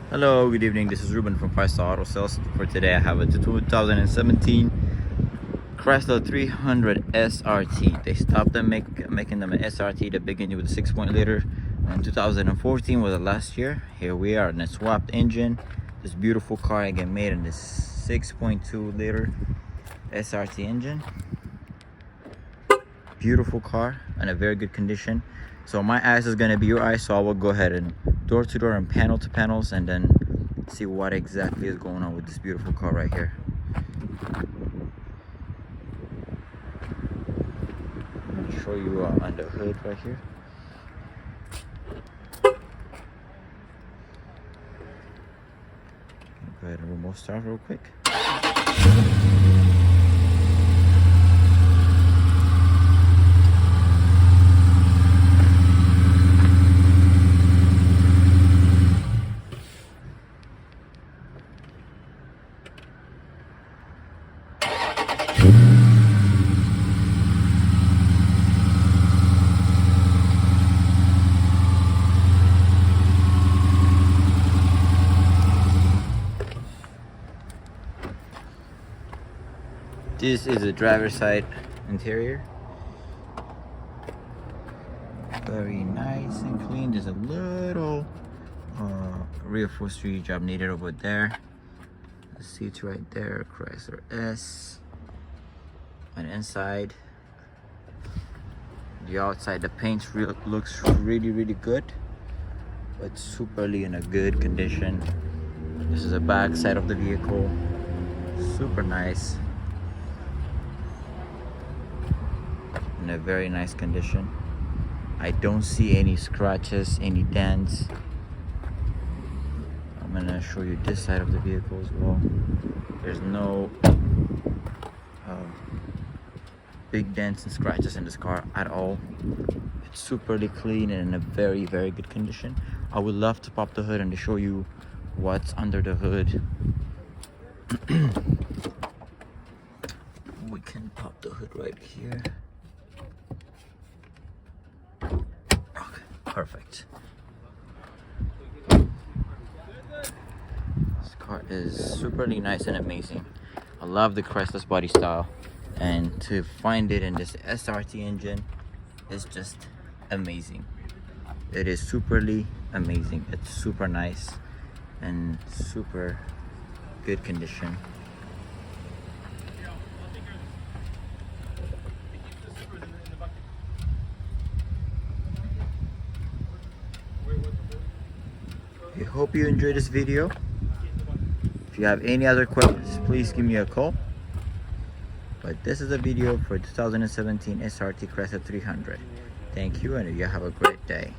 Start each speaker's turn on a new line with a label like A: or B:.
A: Hello, good evening. This is Ruben from Chrysler Auto Sales. For today, I have a 2017 Chrysler 300 SRT. They stopped them making them an SRT. The beginning with a 6.0 liter, and 2014 was the last year. Here we are in a swapped engine. This beautiful car again made in this 6.2 liter SRT engine. Beautiful car and a very good condition. So my eyes is gonna be your eyes, so I will go ahead and door to door and panel to panels and then see what exactly is going on with this beautiful car right here. I'm gonna show you on the hood right here. Go ahead and remote start real quick. This is the driver's side interior. Very nice and clean. There's a little rear upholstery job needed over there. The seats right there, Chrysler S. And inside, the outside, the paint looks really good. But superly in a good condition. This is the back side of the vehicle. Super nice. In a very nice condition. I don't see any scratches, any dents. I'm gonna show you this side of the vehicle as well. There's no big dents and scratches in this car at all. It's superly clean and in a very good condition. I would love to pop the hood and to show you what's under the hood. We can pop the hood right here. Perfect. This car is superly nice and amazing. I love the Chrysler's body style, and to find it in this SRT engine is just amazing. It is superly amazing. It's super nice and super good condition. I hope you enjoyed this video. If you have any other questions, please give me a call. But this is a video for 2017 SRT Chrysler 300. Thank you, and you have a great day.